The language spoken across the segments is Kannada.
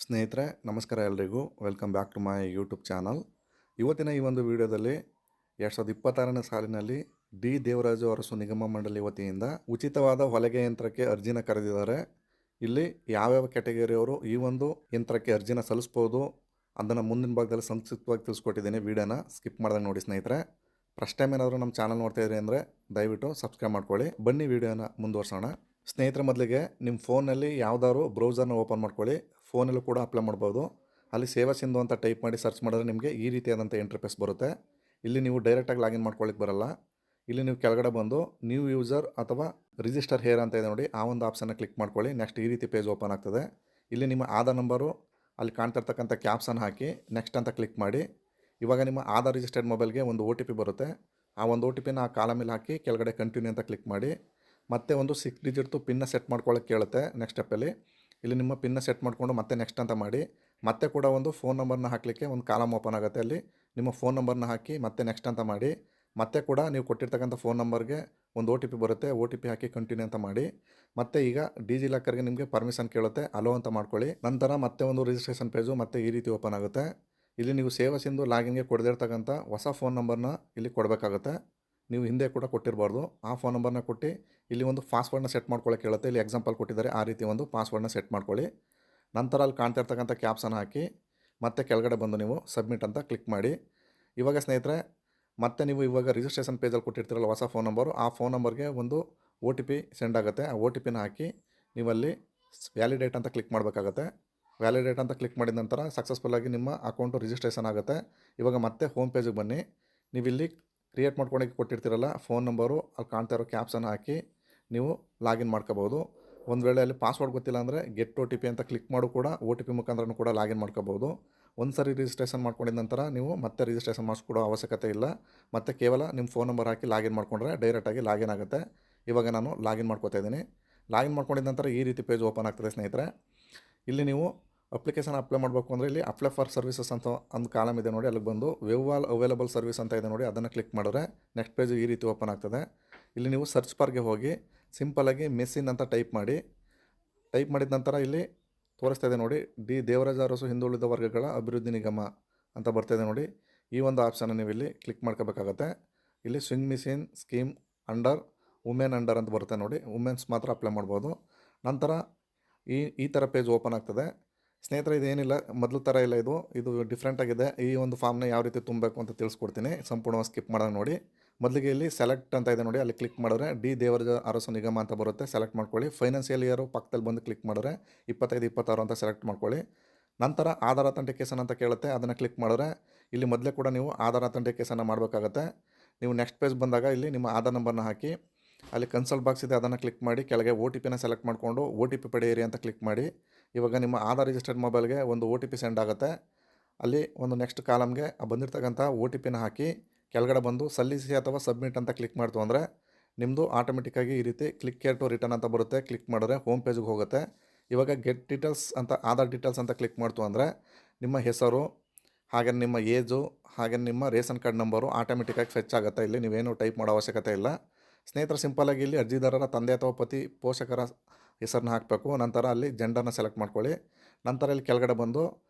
ಸ್ನೇಹಿತರೆ ನಮಸ್ಕಾರ ಎಲ್ರಿಗೂ welcome back to my YouTube channel. ಇವತ್ತಿನ ಈ ಒಂದು ವಿಡಿಯೋದಲ್ಲಿ 2026ನೇ ಸಾಲಿನಲ್ಲಿ ಡಿ ದೇವರಾಜು ಅರಸು ನಿಗಮ ಮಂಡಳಿ ವತಿಯಿಂದ ಉಚಿತವಾದ ಹೊಲಿಗೆ ಯಂತ್ರಕ್ಕೆ ಅರ್ಜಿನ ಕರೆದಿದ್ದಾರೆ. ಇಲ್ಲಿ ಯಾವ್ಯಾವ ಕ್ಯಾಟಗರಿಯವರು ಈ ಒಂದು ಯಂತ್ರಕ್ಕೆ ಅರ್ಜಿನ ಸಲ್ಲಿಸ್ಬೋದು ಅದನ್ನು ಮುಂದಿನ ಭಾಗದಲ್ಲಿ ಸಂಕ್ಷಿಪ್ತವಾಗಿ ತಿಳಿಸ್ಕೊಟ್ಟಿದ್ದೀನಿ. ವಿಡಿಯೋನ ಸ್ಕಿಪ್ ಮಾಡ್ದಂಗೆ ನೋಡಿ ಸ್ನೇಹಿತರೆ. ಫಸ್ಟ್ ಟೈಮ್ ಏನಾದರೂ ನಮ್ಮ ಚಾನಲ್ ನೋಡ್ತಾ ಇದ್ರಿ ಅಂದರೆ ದಯವಿಟ್ಟು ಸಬ್ಸ್ಕ್ರೈಬ್ ಮಾಡ್ಕೊಳ್ಳಿ. ಬನ್ನಿ ವಿಡಿಯೋನ ಮುಂದುವರ್ಸೋಣ. ಸ್ನೇಹಿತರ ಮೊದಲಿಗೆ ನಿಮ್ಮ ಫೋನಲ್ಲಿ ಯಾವ್ದಾದ್ರು ಬ್ರೌಸರ್ನ ಓಪನ್ ಮಾಡ್ಕೊಳ್ಳಿ. ಫೋನಲ್ಲೂ ಕೂಡ ಅಪ್ಲೈ ಮಾಡ್ಬೋದು. ಅಲ್ಲಿ ಸೇವಾ ಸಿಂಧು ಅಂತ ಟೈಪ್ ಮಾಡಿ ಸರ್ಚ್ ಮಾಡಿದ್ರೆ ನಿಮಗೆ ಈ ರೀತಿಯಾದಂಥ ಇಂಟರ್ಫೇಸ್ ಬರುತ್ತೆ. ಇಲ್ಲಿ ನೀವು ಡೈರೆಕ್ಟಾಗಿ ಲಾಗಿನ್ ಮಾಡ್ಕೊಳ್ಳಿಕ್ಕೆ ಬರಲ್ಲ. ಇಲ್ಲಿ ನೀವು ಕೆಳಗಡೆ ಬಂದು ನ್ಯೂ ಯೂಸರ್ ಅಥವಾ ರಿಜಿಸ್ಟರ್ ಹೇರ್ ಅಂತ ಇದೆ ನೋಡಿ, ಆ ಒಂದು ಆಪ್ಷನ್ನ ಕ್ಲಿಕ್ ಮಾಡ್ಕೊಳ್ಳಿ. ನೆಕ್ಸ್ಟ್ ಈ ರೀತಿ ಪೇಜ್ ಓಪನ್ ಆಗ್ತದೆ. ಇಲ್ಲಿ ನಿಮ್ಮ ಆಧಾರ್ ನಂಬರು ಅಲ್ಲಿ ಕಾಣ್ತಿರ್ತಕ್ಕಂಥ ಕ್ಯಾಪ್ಸನ್ನು ಹಾಕಿ ನೆಕ್ಸ್ಟ್ ಅಂತ ಕ್ಲಿಕ್ ಮಾಡಿ. ಇವಾಗ ನಿಮ್ಮ ಆಧಾರ್ ರಿಜಿಸ್ಟರ್ಡ್ ಮೊಬೈಲ್ಗೆ ಒಂದು OTP ಬರುತ್ತೆ. ಆ ಒಂದು OTPನ ಆ ಕಾಲಮಲ್ಲಿ ಹಾಕಿ ಕೆಳಗಡೆ ಕಂಟಿನ್ಯೂ ಅಂತ ಕ್ಲಿಕ್ ಮಾಡಿ. ಮತ್ತೆ ಒಂದು 6 ಡಿಜಿಟ್ದು ಪಿನ್ನ ಸೆಟ್ ಮಾಡ್ಕೊಳ್ಳೋಕ್ಕೆ ಕೇಳುತ್ತೆ. ನೆಕ್ಸ್ಟ್ ಸ್ಟೆಪ್ಪಲ್ಲಿ ಇಲ್ಲಿ ನಿಮ್ಮ ಪಿನ್ನ ಸೆಟ್ ಮಾಡಿಕೊಂಡು ಮತ್ತೆ ನೆಕ್ಸ್ಟ್ ಅಂತ ಮಾಡಿ. ಮತ್ತೆ ಕೂಡ ಒಂದು ಫೋನ್ ನಂಬರ್ನ ಹಾಕಲಿಕ್ಕೆ ಒಂದು ಕಾಲಮ್ ಓಪನ್ ಆಗುತ್ತೆ. ಅಲ್ಲಿ ನಿಮ್ಮ ಫೋನ್ ನಂಬರ್ನ ಹಾಕಿ ಮತ್ತೆ ನೆಕ್ಸ್ಟ್ ಅಂತ ಮಾಡಿ. ಮತ್ತೆ ಕೂಡ ನೀವು ಕೊಟ್ಟಿರ್ತಕ್ಕಂಥ ಫೋನ್ ನಂಬರ್ಗೆ ಒಂದು OTP ಬರುತ್ತೆ. OTP ಹಾಕಿ ಕಂಟಿನ್ಯೂ ಅಂತ ಮಾಡಿ. ಮತ್ತೆ ಈಗ ಡಿಜಿ ಲಾಕರ್ಗೆ ನಿಮಗೆ ಪರ್ಮಿಷನ್ ಕೇಳುತ್ತೆ, ಅಲೋ ಅಂತ ಮಾಡ್ಕೊಳ್ಳಿ. ನಂತರ ಮತ್ತೆ ಒಂದು ರಿಜಿಸ್ಟ್ರೇಷನ್ ಪೇಜು ಮತ್ತೆ ಈ ರೀತಿ ಓಪನ್ ಆಗುತ್ತೆ. ಇಲ್ಲಿ ನೀವು ಸೇವಾ ಸಿಂಧು ಲಾಗಿನ್ಗೆ ಕೊಡದಿರ್ತಕ್ಕಂಥ ಹೊಸ ಫೋನ್ ನಂಬರ್ನ ಇಲ್ಲಿ ಕೊಡಬೇಕಾಗುತ್ತೆ. ನೀವು ಹಿಂದೆ ಕೂಡ ಕೊಟ್ಟಿರಬಾರ್ದು. ಆ ಫೋನ್ ನಂಬರ್ನ ಕೊಟ್ಟು ಇಲ್ಲಿ ಒಂದು ಪಾಸ್ವರ್ಡ್ನ ಸೆಟ್ ಮಾಡ್ಕೊಳ್ಳೋಕೆ ಹೇಳುತ್ತೆ. ಇಲ್ಲಿ ಎಕ್ಸಾಂಪಲ್ ಕೊಟ್ಟಿದ್ದಾರೆ, ಆ ರೀತಿ ಒಂದು ಪಾಸ್ವರ್ಡ್ನ ಸೆಟ್ ಮಾಡ್ಕೊಳ್ಳಿ. ನಂತರ ಅಲ್ಲಿ ಕಾಣ್ತಾ ಇರ್ತಕ್ಕಂಥ ಕ್ಯಾಪ್ಸನ್ನು ಹಾಕಿ ಮತ್ತೆ ಕೆಳಗಡೆ ಬಂದು ನೀವು ಸಬ್ಮಿಟ್ ಅಂತ ಕ್ಲಿಕ್ ಮಾಡಿ. ಇವಾಗ ಸ್ನೇಹಿತರೆ ಮತ್ತೆ ನೀವು ಇವಾಗ ರಿಜಿಸ್ಟ್ರೇಷನ್ ಪೇಜಲ್ಲಿ ಕೊಟ್ಟಿರ್ತೀರಲ್ಲ ಹೊಸ ಫೋನ್ ನಂಬರು, ಆ ಫೋನ್ ನಂಬರ್ಗೆ ಒಂದು OTP ಸೆಂಡ್ ಆಗುತ್ತೆ. ಆ OTPನ ಹಾಕಿ ನೀವಲ್ಲಿ ವ್ಯಾಲಿಡೇಟ್ ಅಂತ ಕ್ಲಿಕ್ ಮಾಡಬೇಕಾಗತ್ತೆ. ವ್ಯಾಲಿಡೇಟ್ ಅಂತ ಕ್ಲಿಕ್ ಮಾಡಿದ ನಂತರ ಸಕ್ಸಸ್ಫುಲ್ಲಾಗಿ ನಿಮ್ಮ ಅಕೌಂಟು ರಿಜಿಸ್ಟ್ರೇಷನ್ ಆಗುತ್ತೆ. ಇವಾಗ ಮತ್ತೆ ಹೋಮ್ ಪೇಜಿಗೆ ಬನ್ನಿ. ನೀವಿಲ್ಲಿ ಕ್ರಿಯೇಟ್ ಮಾಡ್ಕೊಳಕ್ಕೆ ಕೊಟ್ಟಿರ್ತೀರಲ್ಲ ಫೋನ್ ನಂಬರು, ಅಲ್ಲಿ ಕಾಣ್ತಾ ಇರೋ ಕ್ಯಾಪ್ಸನ್ನು ಹಾಕಿ ನೀವು ಲಾಗಿನ್ ಮಾಡ್ಕೋಬೋದು. ಒಂದು ವೇಳೆ ಅಲ್ಲಿ ಪಾಸ್ವರ್ಡ್ ಗೊತ್ತಿಲ್ಲ ಅಂದರೆ ಗೆಟ್ OTP ಅಂತ ಕ್ಲಿಕ್ ಮಾಡು ಕೂಡ OTP ಮುಖಾಂತರನೂ ಕೂಡ ಲಾಗಿನ್ ಮಾಡ್ಕೋಬೋದು. ಒಂದು ಸರಿ ರಿಜಿಸ್ಟ್ರೇಷನ್ ಮಾಡ್ಕೊಂಡಿದ ನಂತರ ನೀವು ಮತ್ತೆ ರಿಜಿಸ್ಟ್ರೇಷನ್ ಮಾಡಿಸ್ಕೊಡೋ ಅವಶ್ಯಕತೆ ಇಲ್ಲ. ಮತ್ತು ಕೇವಲ ನಿಮ್ಮ ಫೋನ್ ನಂಬರ್ ಹಾಕಿ ಲಾಗಿನ್ ಮಾಡಿಕೊಂಡ್ರೆ ಡೈರೆಕ್ಟಾಗಿ ಲಾಗಿನ್ ಆಗುತ್ತೆ. ಇವಾಗ ನಾನು ಲಾಗಿನ್ ಮಾಡ್ಕೋತಾ ಇದ್ದೀನಿ. ಲಾಗಿನ್ ಮಾಡ್ಕೊಂಡಿದ ನಂತರ ಈ ರೀತಿ ಪೇಜ್ ಓಪನ್ ಆಗ್ತದೆ ಸ್ನೇಹಿತರೆ. ಇಲ್ಲಿ ನೀವು ಅಪ್ಲಿಕೇಶನ್ ಅಪ್ಲೈ ಮಾಡಬೇಕು ಅಂದರೆ ಇಲ್ಲಿ ಅಪ್ಲೈ ಫಾರ್ ಸರ್ವಿಸಸ್ ಅಂತ ಒಂದು ಕಾಲಮ್ ಇದೆ ನೋಡಿ, ಅಲ್ಲಿಗೆ ಬಂದು ವೆವಾಲ್ ಅವೈಲಬಲ್ ಸರ್ವಿಸ್ ಅಂತ ಇದೆ ನೋಡಿ, ಅದನ್ನು ಕ್ಲಿಕ್ ಮಾಡಿದ್ರೆ ನೆಕ್ಸ್ಟ್ ಪೇಜ್ ಈ ರೀತಿ ಓಪನ್ ಆಗ್ತದೆ. ಇಲ್ಲಿ ನೀವು ಸರ್ಚ್ ಬಾರ್ಗೆ ಹೋಗಿ ಸಿಂಪಲಾಗಿ ಮೆಸ್ಸಿನ್ ಅಂತ ಟೈಪ್ ಮಾಡಿ. ಟೈಪ್ ಮಾಡಿದ ನಂತರ ಇಲ್ಲಿ ತೋರಿಸ್ತಾ ಇದೆ ನೋಡಿ, ಡಿ ದೇವರಾಜ ಅರಸು ಹಿಂದುಳಿದ ವರ್ಗಗಳ ಅಭಿವೃದ್ಧಿ ನಿಗಮ ಅಂತ ಬರ್ತಾಯಿದೆ ನೋಡಿ. ಈ ಒಂದು ಆಪ್ಷನ್ನ ನೀವು ಇಲ್ಲಿ ಕ್ಲಿಕ್ ಮಾಡ್ಕೋಬೇಕಾಗತ್ತೆ. ಇಲ್ಲಿ swing machine scheme under women under ಅಂತ ಬರುತ್ತೆ ನೋಡಿ, ವುಮೆನ್ಸ್ ಮಾತ್ರ ಅಪ್ಲೈ ಮಾಡ್ಬೋದು. ನಂತರ ಈ ಥರ ಪೇಜ್ ಓಪನ್ ಆಗ್ತದೆ. ಸ್ನೇಹಿತರೆ ಇದೇನಿಲ್ಲ, ಮೊದಲು ಥರ ಇಲ್ಲ, ಇದು ಡಿಫ್ರೆಂಟ್ ಆಗಿದೆ. ಈ ಒಂದು ಫಾರ್ಮ್ನ ಯಾವ ರೀತಿ ತುಂಬಬೇಕು ಅಂತ ತಿಳಿಸ್ಕೊಡ್ತೀನಿ, ಸಂಪೂರ್ಣವಾಗಿ ಸ್ಕಿಪ್ ಮಾಡೋದು ನೋಡಿ. ಮೊದಲಿಗೆ ಇಲ್ಲಿ ಸೆಲೆಕ್ಟ್ ಅಂತ ಇದೆ ನೋಡಿ, ಅಲ್ಲಿ ಕ್ಲಿಕ್ ಮಾಡಿದ್ರೆ ಡಿ ದೇವರಾಜ ಅರಸು ನಿಗಮ ಅಂತ ಬರುತ್ತೆ, ಸೆಲೆಕ್ಟ್ ಮಾಡ್ಕೊಳ್ಳಿ. ಫೈನಾನ್ಷಿಯಲ್ ಇಯರು ಪಕ್ಕದಲ್ಲಿ ಬಂದು ಕ್ಲಿಕ್ ಮಾಡಿದ್ರೆ 25-26 ಅಂತ ಸೆಲೆಕ್ಟ್ ಮಾಡ್ಕೊಳ್ಳಿ. ನಂತರ ಆಧಾರ್ ಅಥೆಂಟಿಕೇಷನ್ ಅಂತ ಕೇಳುತ್ತೆ, ಅದನ್ನು ಕ್ಲಿಕ್ ಮಾಡಿದ್ರೆ ಇಲ್ಲಿ ಮೊದಲೇ ಕೂಡ ನೀವು ಆಧಾರ್ ಅಥೆಂಟಿಕೇಷನ್ನ ಮಾಡಬೇಕಾಗತ್ತೆ. ನೀವು ನೆಕ್ಸ್ಟ್ ಪೇಜ್ ಬಂದಾಗ ಇಲ್ಲಿ ನಿಮ್ಮ ಆಧಾರ್ ನಂಬರ್ನ ಹಾಕಿ ಅಲ್ಲಿ ಕನ್ಸಲ್ಟ್ ಬಾಕ್ಸ್ ಇದೆ, ಅದನ್ನು ಕ್ಲಿಕ್ ಮಾಡಿ ಕೆಳಗೆ OTPನ ಸೆಲೆಕ್ಟ್ ಮಾಡಿಕೊಂಡು OTP ಪಡೆಯಿರಿ ಅಂತ ಕ್ಲಿಕ್ ಮಾಡಿ. ಇವಾಗ ನಿಮ್ಮ ಆಧಾರ್ ರಿಜಿಸ್ಟರ್ಡ್ ಮೊಬೈಲ್ಗೆ ಒಂದು OTP ಸೆಂಡ್ ಆಗುತ್ತೆ. ಅಲ್ಲಿ ಒಂದು ನೆಕ್ಸ್ಟ್ ಕಾಲಮ್ಗೆ ಬಂದಿರತಕ್ಕಂಥ OTPನ ಹಾಕಿ ಕೆಳಗಡೆ ಬಂದು ಸಲ್ಲಿಸಿ ಅಥವಾ ಸಬ್ಮಿಟ್ ಅಂತ ಕ್ಲಿಕ್ ಮಾಡ್ತು ಅಂದರೆ ನಿಮ್ಮದು ಆಟೋಮೆಟಿಕ್ಕಾಗಿ ಈ ರೀತಿ ಕ್ಲಿಕ್ ಕೇರ್ ಟು ರಿಟರ್ನ್ ಅಂತ ಬರುತ್ತೆ. ಕ್ಲಿಕ್ ಮಾಡಿದ್ರೆ ಹೋಮ್ ಪೇಜಿಗೆ ಹೋಗುತ್ತೆ. ಇವಾಗ ಗೆಟ್ ಡೀಟೇಲ್ಸ್ ಅಂತ ಆಧಾರ್ ಡೀಟೇಲ್ಸ್ ಅಂತ ಕ್ಲಿಕ್ ಮಾಡ್ತು ಅಂದರೆ ನಿಮ್ಮ ಹೆಸರು, ಹಾಗೆ ನಿಮ್ಮ ಏಜು, ಹಾಗೆ ನಿಮ್ಮ ರೇಷನ್ ಕಾರ್ಡ್ ನಂಬರು ಆಟೋಮೆಟಿಕ್ಕಾಗಿ ಫೆಚ್ ಆಗುತ್ತೆ. ಇಲ್ಲಿ ನೀವೇನು ಟೈಪ್ ಮಾಡೋ ಅವಶ್ಯಕತೆ ಇಲ್ಲ. ಸ್ನೇಹಿತರೆ ಸಿಂಪಲಾಗಿ ಇಲ್ಲಿ ಅರ್ಜಿದಾರರ ತಂದೆ ಅಥವಾ ಪತಿ ಪೋಷಕರ ಹೆಸರನ್ನ ಹಾಕಬೇಕು. ನಂತರ ಅಲ್ಲಿ ಜೆಂಡರ್ನ ಸೆಲೆಕ್ಟ್ ಮಾಡ್ಕೊಳ್ಳಿ. ನಂತರ ಇಲ್ಲಿ ಕೆಳಗಡೆ ಬಂದು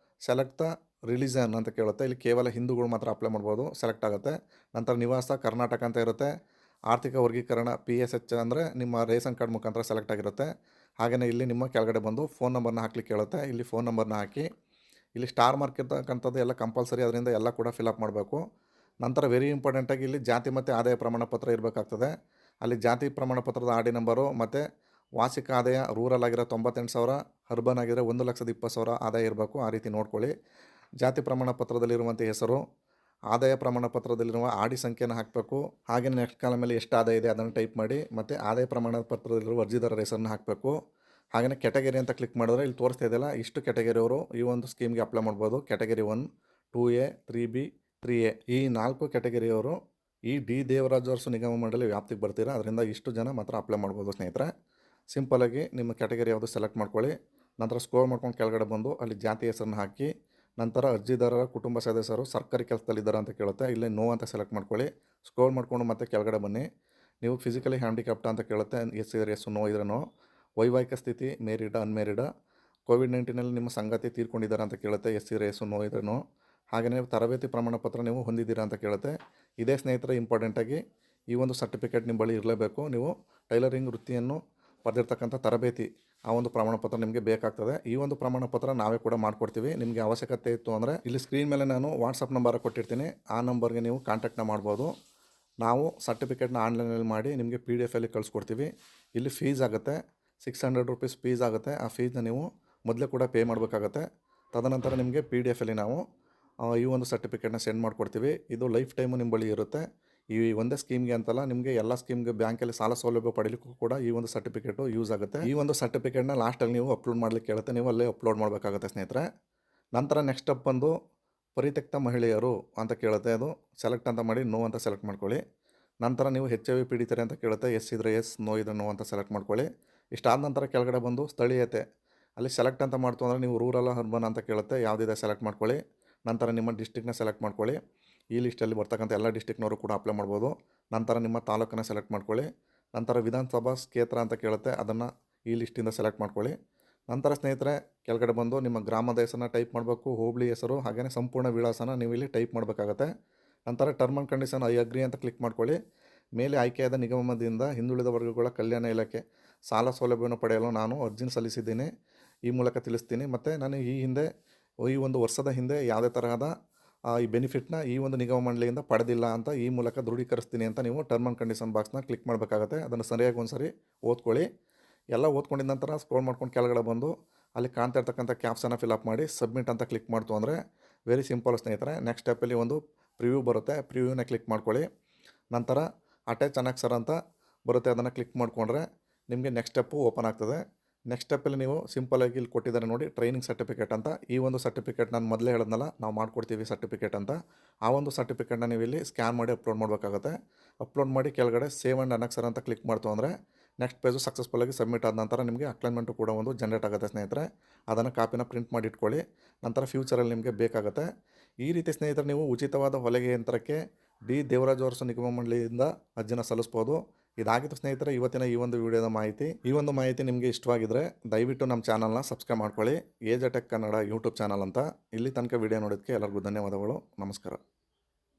ಸೆಲೆಕ್ಟ್ ದ ರಿಲಿಜನ್ ಅಂತ ಕೇಳುತ್ತೆ. ಇಲ್ಲಿ ಕೇವಲ ಹಿಂದೂಗಳು ಮಾತ್ರ ಅಪ್ಲೈ ಮಾಡ್ಬೋದು, ಸೆಲೆಕ್ಟ್ ಆಗುತ್ತೆ. ನಂತರ ನಿವಾಸ ಕರ್ನಾಟಕ ಅಂತ ಇರುತ್ತೆ. ಆರ್ಥಿಕ ವರ್ಗೀಕರಣ PSH ಅಂದರೆ ನಿಮ್ಮ ರೇಷನ್ ಕಾರ್ಡ್ ಮುಖಾಂತರ ಸೆಲೆಕ್ಟ್ ಆಗಿರುತ್ತೆ. ಹಾಗೆಯೇ ಇಲ್ಲಿ ನಿಮ್ಮ ಕೆಳಗಡೆ ಬಂದು ಫೋನ್ ನಂಬರ್ನ ಹಾಕ್ಲಿಕ್ಕೆ ಹೇಳುತ್ತೆ. ಇಲ್ಲಿ ಫೋನ್ ನಂಬರ್ನ ಹಾಕಿ ಇಲ್ಲಿ ಸ್ಟಾರ್ ಮಾರ್ಕ್ ಇರ್ತಕ್ಕಂಥದ್ದು ಎಲ್ಲ ಕಂಪಲ್ಸರಿ, ಅದರಿಂದ ಎಲ್ಲ ಕೂಡ ಫಿಲಪ್ ಮಾಡಬೇಕು. ನಂತರ ವೆರಿ ಇಂಪಾರ್ಟೆಂಟಾಗಿ ಇಲ್ಲಿ ಜಾತಿ ಮತ್ತು ಆದಾಯ ಪ್ರಮಾಣ ಪತ್ರ ಇರಬೇಕಾಗ್ತದೆ. ಅಲ್ಲಿ ಜಾತಿ ಪ್ರಮಾಣ ಪತ್ರದ RD ನಂಬರು ಮತ್ತು ವಾರ್ಷಿಕ ಆದಾಯ ರೂರಲ್ ಆಗಿರೋ 98,000, ಅರ್ಬನ್ ಆಗಿರೋ 1,20,000 ಆದಾಯ ಇರಬೇಕು. ಆ ರೀತಿ ನೋಡ್ಕೊಳ್ಳಿ. ಜಾತಿ ಪ್ರಮಾಣ ಪತ್ರದಲ್ಲಿರುವಂಥ ಹೆಸರು, ಆದಾಯ ಪ್ರಮಾಣ ಪತ್ರದಲ್ಲಿರುವ RD ಸಂಖ್ಯೆನ ಹಾಕಬೇಕು. ಹಾಗೆ ನೆಕ್ಸ್ಟ್ ಕಾಲಮಲ್ಲಿ ಎಷ್ಟು ಆದಾಯ ಇದೆ ಅದನ್ನು ಟೈಪ್ ಮಾಡಿ ಮತ್ತು ಆದಾಯ ಪ್ರಮಾಣ ಪತ್ರದಲ್ಲಿರುವ ಅರ್ಜಿದಾರರ ಹೆಸರನ್ನ ಹಾಕಬೇಕು. ಹಾಗೆಯೇ ಕ್ಯಾಟಗರಿ ಅಂತ ಕ್ಲಿಕ್ ಮಾಡಿದ್ರೆ ಇಲ್ಲಿ ತೋರಿಸ್ತಾ ಇದೆಯಲ್ಲ, ಇಷ್ಟು ಕ್ಯಾಟಗರಿಯವರು ಈ ಒಂದು ಸ್ಕೀಮ್ಗೆ ಅಪ್ಲೈ ಮಾಡ್ಬೋದು. ಕ್ಯಾಟಗರಿ 1, 2A, 3B, 3A ಈ 4 ಕ್ಯಾಟಗರಿಯವರು ಈ ಡಿ ದೇವರಾಜ ಅರಸು ನಿಗಮ ಮಂಡಳಿ ವ್ಯಾಪ್ತಿಗೆ ಬರ್ತೀರಾ. ಅದರಿಂದ ಇಷ್ಟು ಜನ ಮಾತ್ರ ಅಪ್ಲೈ ಮಾಡ್ಬೋದು ಸ್ನೇಹಿತರೆ. ಸಿಂಪಲಾಗಿ ನಿಮ್ಮ ಕ್ಯಾಟಗರಿ ಯಾವುದು ಸೆಲೆಕ್ಟ್ ಮಾಡ್ಕೊಳ್ಳಿ. ನಂತರ ಸ್ಕ್ರೋಲ್ ಮಾಡ್ಕೊಂಡು ಕೆಳಗಡೆ ಬಂದು ಅಲ್ಲಿ ಜಾತಿ ಹೆಸರನ್ನ ಹಾಕಿ ನಂತರ ಅರ್ಜಿದಾರರ ಕುಟುಂಬ ಸದಸ್ಯರು ಸರ್ಕಾರಿ ಕೆಲಸದಲ್ಲಿದ್ದಾರೆ ಅಂತ ಕೇಳುತ್ತೆ. ಇಲ್ಲಿ ನೋ ಅಂತ ಸೆಲೆಕ್ಟ್ ಮಾಡ್ಕೊಳ್ಳಿ. ಸ್ಕ್ರೋಲ್ ಮಾಡಿಕೊಂಡು ಮತ್ತೆ ಕೆಳಗಡೆ ಬನ್ನಿ. ನೀವು ಫಿಸಿಕಲಿ ಹ್ಯಾಂಡಿಕ್ಯಾಪ್ಟ ಅಂತ ಕೇಳುತ್ತೆ. ಎಸ್ ನೋ ಇದ್ರೆ ನೋ. ವೈವಾಹಿಕ ಸ್ಥಿತಿ ಮೇರಿಡ ಅನ್ಮೇರಿಡ, ಕೋವಿಡ್-19ನಲ್ಲಿ ನಿಮ್ಮ ಸಂಗಾತಿ ತೀರ್ಕೊಂಡಿದ್ದಾರಾ ಅಂತ ಕೇಳುತ್ತೆ. ಎಸ್ ಇದ್ರೆ ಎಸ್, ನೋ ಇದ್ರೆ ನೋ. ಹಾಗೆಯೇ ತರಬೇತಿ ಪ್ರಮಾಣ ಪತ್ರ ನೀವು ಹೊಂದಿದ್ದೀರಾ ಅಂತ ಕೇಳುತ್ತೆ. ಇದೇ ಸ್ನೇಹಿತರೆ ಇಂಪಾರ್ಟೆಂಟಾಗಿ ಈ ಒಂದು ಸರ್ಟಿಫಿಕೇಟ್ ನಿಮ್ಮ ಬಳಿ ಇರಲೇಬೇಕು. ನೀವು ಟೈಲರಿಂಗ್ ವೃತ್ತಿಯನ್ನು ಪಡೆದಿರ್ತಕ್ಕಂಥ ತರಬೇತಿ ಆ ಒಂದು ಪ್ರಮಾಣ ಪತ್ರ ನಿಮಗೆ ಬೇಕಾಗ್ತದೆ. ಈ ಒಂದು ಪ್ರಮಾಣ ಪತ್ರ ನಾವೇ ಕೂಡ ಮಾಡಿಕೊಡ್ತೀವಿ. ನಿಮಗೆ ಅವಶ್ಯಕತೆ ಇತ್ತು ಅಂದರೆ ಇಲ್ಲಿ ಸ್ಕ್ರೀನ್ ಮೇಲೆ ನಾನು ವಾಟ್ಸಪ್ ನಂಬರ್ ಕೊಟ್ಟಿರ್ತೀನಿ. ಆ ನಂಬರ್ಗೆ ನೀವು ಕಾಂಟ್ಯಾಕ್ಟ್ನ ಮಾಡ್ಬೋದು. ನಾವು ಸರ್ಟಿಫಿಕೇಟ್ನ ಆನ್ಲೈನಲ್ಲಿ ಮಾಡಿ ನಿಮಗೆ PDF ಕಳಿಸ್ಕೊಡ್ತೀವಿ. ಇಲ್ಲಿ ಫೀಸ್ ಆಗುತ್ತೆ, 600 ರೂಪೀಸ್ ಫೀಸ್ ಆಗುತ್ತೆ. ಆ ಫೀಸ್ನ ನೀವು ಮೊದಲೇ ಕೂಡ ಪೇ ಮಾಡಬೇಕಾಗತ್ತೆ. ತದನಂತರ ನಿಮಗೆ PDF ನಾವು ಈ ಒಂದು ಸರ್ಟಿಫಿಕೇಟ್ನ ಸೆಂಡ್ ಮಾಡಿಕೊಡ್ತೀವಿ. ಇದು ಲೈಫ್ ಟೈಮು ನಿಮ್ಮ ಬಳಿ ಇರುತ್ತೆ. ಈ ಒಂದೇ ಸ್ಕೀಮ್ಗೆ ಅಂತಲ್ಲ, ನಿಮಗೆ ಎಲ್ಲ ಸ್ಕೀಮ್ಗೆ ಬ್ಯಾಂಕಲ್ಲಿ ಸಾಲ ಸೌಲಭ್ಯ ಪಡೀಲಿಕ್ಕೂ ಕೂಡ ಈ ಒಂದು ಸರ್ಟಿಫಿಕೇಟು ಯೂಸ್ ಆಗುತ್ತೆ. ಈ ಒಂದು ಸರ್ಟಿಫಿಕೇಟ್ನ ಲಾಸ್ಟಲ್ಲಿ ನೀವು ಅಪ್ಲೋಡ್ ಮಾಡಲಿಕ್ಕೆ ಕೇಳುತ್ತೆ. ನೀವು ಅಲ್ಲೇ ಅಪ್ಲೋಡ್ ಮಾಡಬೇಕಾಗುತ್ತೆ ಸ್ನೇಹಿತರೆ. ನಂತರ ನೆಕ್ಸ್ಟ್ ಸ್ಟೆಪ್ ಬಂದು ಪರಿತ್ಯಕ್ತ ಮಹಿಳೆಯರು ಅಂತ ಕೇಳುತ್ತೆ. ಅದು ಸೆಲೆಕ್ಟ್ ಅಂತ ಮಾಡಿ ನೋ ಅಂತ ಸೆಲೆಕ್ಟ್ ಮಾಡ್ಕೊಳ್ಳಿ. ನಂತರ ನೀವು HIV ಪೀಡಿತರೆ ಅಂತ ಕೇಳುತ್ತೆ. ಎಸ್ ಇದ್ರೆ ಎಸ್, ನೋ ಇದ್ರೆ ನೋ ಅಂತ ಸೆಲೆಕ್ಟ್ ಮಾಡ್ಕೊಳ್ಳಿ. ಇಷ್ಟಾದ ನಂತರ ಕೆಳಗಡೆ ಬಂದು ಸ್ಥಳೀಯತೆ ಅಲ್ಲಿ ಸೆಲೆಕ್ಟ್ ಅಂತ ಮಾಡ್ತು ಅಂದರೆ ನೀವು ರೂರಲ್ ಅರ್ಬನ್ ಅಂತ ಕೇಳುತ್ತೆ. ಯಾವುದಿದೆ ಸೆಲೆಕ್ಟ್ ಮಾಡ್ಕೊಳ್ಳಿ. ನಂತರ ನಿಮ್ಮ ಡಿಸ್ಟಿಕ್ನ ಸೆಲೆಕ್ಟ್ ಮಾಡ್ಕೊಳ್ಳಿ. ಈ ಲಿಸ್ಟಲ್ಲಿ ಬರ್ತಕ್ಕಂಥ ಎಲ್ಲ ಡಿಸ್ಟಿಕ್ನವರು ಕೂಡ ಅಪ್ಲೈ ಮಾಡ್ಬೋದು. ನಂತರ ನಿಮ್ಮ ತಾಲೂಕನ್ನು ಸೆಲೆಕ್ಟ್ ಮಾಡ್ಕೊಳ್ಳಿ. ನಂತರ ವಿಧಾನಸಭಾ ಕ್ಷೇತ್ರ ಅಂತ ಕೇಳುತ್ತೆ, ಅದನ್ನು ಈ ಲಿಸ್ಟಿಂದ ಸೆಲೆಕ್ಟ್ ಮಾಡ್ಕೊಳ್ಳಿ. ನಂತರ ಸ್ನೇಹಿತರೆ ಕೆಳಗಡೆ ಬಂದು ನಿಮ್ಮ ಗ್ರಾಮದ ಹೆಸರನ್ನ ಟೈಪ್ ಮಾಡಬೇಕು, ಹೋಬಳಿ ಹೆಸರು, ಹಾಗೆಯೇ ಸಂಪೂರ್ಣ ವಿಳಾಸನ ನೀವು ಇಲ್ಲಿ ಟೈಪ್ ಮಾಡಬೇಕಾಗತ್ತೆ. ನಂತರ term and condition I agree ಅಂತ ಕ್ಲಿಕ್ ಮಾಡ್ಕೊಳ್ಳಿ. ಮೇಲೆ ಆಯ್ಕೆಯಾದ ನಿಗಮದಿಂದ ಹಿಂದುಳಿದ ವರ್ಗಗಳ ಕಲ್ಯಾಣ ಇಲಾಖೆ ಸಾಲ ಸೌಲಭ್ಯವನ್ನು ಪಡೆಯಲು ನಾನು ಅರ್ಜಿನ ಸಲ್ಲಿಸಿದ್ದೀನಿ, ಈ ಮೂಲಕ ತಿಳಿಸ್ತೀನಿ. ಮತ್ತು ನಾನು ಈ ಹಿಂದೆ ಈ ಒಂದು ವರ್ಷದ ಹಿಂದೆ ಯಾವುದೇ ತರಹದ ಈ ಬೆನಿಫಿಟ್ನ ಈ ಒಂದು ನಿಗಮ ಮಂಡಳಿಯಿಂದ ಪಡೆದಿಲ್ಲ ಅಂತ ಈ ಮೂಲಕ ದೃಢೀಕರಿಸ್ತೀನಿ ಅಂತ ನೀವು ಟರ್ಮ್ ಆ್ಯಂಡ್ ಕಂಡೀಷನ್ ಬಾಕ್ಸ್ನ ಕ್ಲಿಕ್ ಮಾಡಬೇಕಾಗತ್ತೆ. ಅದನ್ನು ಸರಿಯಾಗಿ ಒಂದು ಸರಿ ಓದ್ಕೊಳ್ಳಿ. ಎಲ್ಲ ಓದ್ಕೊಂಡಿದ್ದ ನಂತರ ಸ್ಕ್ರೋಲ್ ಮಾಡ್ಕೊಂಡು ಕೆಳಗಡೆ ಬಂದು ಅಲ್ಲಿ ಕಾಣ್ತಾ ಇರ್ತಕ್ಕಂಥ ಕ್ಯಾಪ್ಸನ್ನು ಫಿಲಪ್ ಮಾಡಿ ಸಬ್ಮಿಟ್ ಅಂತ ಕ್ಲಿಕ್ ಮಾಡ್ತು ಅಂದರೆ ವೆರಿ ಸಿಂಪಲ್ ಸ್ನೇಹಿತರೆ. ನೆಕ್ಸ್ಟ್ ಸ್ಟೆಪ್ಪಲ್ಲಿ ಒಂದು ಪ್ರಿವ್ಯೂ ಬರುತ್ತೆ, ಪ್ರಿವ್ಯೂನ ಕ್ಲಿಕ್ ಮಾಡ್ಕೊಳ್ಳಿ. ನಂತರ ಅಟ್ಯಾಚ್ ಅನೆಕ್ಸರ್ ಅಂತ ಬರುತ್ತೆ, ಅದನ್ನು ಕ್ಲಿಕ್ ಮಾಡಿಕೊಂಡ್ರೆ ನಿಮಗೆ ನೆಕ್ಸ್ಟ್ ಸ್ಟೆಪ್ಪು ಓಪನ್ ಆಗ್ತದೆ. ನೆಕ್ಸ್ಟ್ ಸ್ಟೆಪ್ಪಲ್ಲಿ ನೀವು ಸಿಂಪಲಾಗಿ ಇಲ್ಲಿ ಕೊಟ್ಟಿದ್ದಾರೆ ನೋಡಿ, ಟ್ರೈನಿಂಗ್ ಸರ್ಟಿಫಿಕೇಟ್ ಅಂತ. ಈ ಒಂದು ಸರ್ಟಿಫಿಕೇಟ್ ನಾನು ಮೊದಲೇ ಹೇಳಿದ್ನಲ್ಲ, ನಾವು ಮಾಡ್ಕೊಡ್ತೀವಿ ಸರ್ಟಿಫಿಕೇಟ್ ಅಂತ. ಆ ಒಂದು ಸರ್ಟಿಫಿಕೇಟ್ನ ನೀವು ಇಲ್ಲಿ ಸ್ಕ್ಯಾನ್ ಮಾಡಿ ಅಪ್ಲೋಡ್ ಮಾಡಬೇಕಾಗುತ್ತೆ. ಅಪ್ಲೋಡ್ ಮಾಡಿ ಕೆಳಗಡೆ ಸೇವ್ ಆ್ಯಂಡ್ ಅನೆಕ್ಸರ್ ಅಂತ ಕ್ಲಿಕ್ ಮಾಡ್ತು ಅಂದರೆ ನೆಕ್ಸ್ಟ್ ಪೇಜು ಸಕ್ಸಸ್ಫುಲ್ಲಾಗಿ ಸಬ್ಮಿಟ್ ಆದ ನಂತರ ನಿಮಗೆ ಅಕ್ಲೈನ್ಮೆಂಟು ಕೂಡ ಒಂದು ಜನರೇಟ್ ಆಗುತ್ತೆ ಸ್ನೇಹಿತರೆ. ಅದನ್ನು ಕಾಪಿನ ಪ್ರಿಂಟ್ ಮಾಡಿ ಇಟ್ಕೊಳ್ಳಿ. ನಂತರ ಫ್ಯೂಚರಲ್ಲಿ ನಿಮಗೆ ಬೇಕಾಗುತ್ತೆ. ಈ ರೀತಿ ಸ್ನೇಹಿತರೆ ನೀವು ಉಚಿತವಾದ ಹೊಲಿಗೆ ಯಂತ್ರಕ್ಕೆ ಡಿ ದೇವರಾಜ ಅರಸು ನಿಗಮ ಮಂಡಳಿಯಿಂದ ಅರ್ಜಿನ ಸಲ್ಲಿಸ್ಬೋದು. ಇದಾಗಿತ್ತು ಸ್ನೇಹಿತರೆ ಇವತ್ತಿನ ಈ ಒಂದು ವಿಡಿಯೋದ ಮಾಹಿತಿ. ಈ ಒಂದು ಮಾಹಿತಿ ನಿಮಗೆ ಇಷ್ಟವಾಗಿದ್ದರೆ ದಯವಿಟ್ಟು ನಮ್ಮ ಚಾನಲ್ನ ಸಬ್ಸ್ಕ್ರೈಬ್ ಮಾಡ್ಕೊಳ್ಳಿ. Age tech Kannada YouTube channel ಅಂತ. ಇಲ್ಲಿ ತನಕ ವಿಡಿಯೋ ನೋಡೋದಕ್ಕೆ ಎಲ್ಲರಿಗೂ ಧನ್ಯವಾದಗಳು. ನಮಸ್ಕಾರ.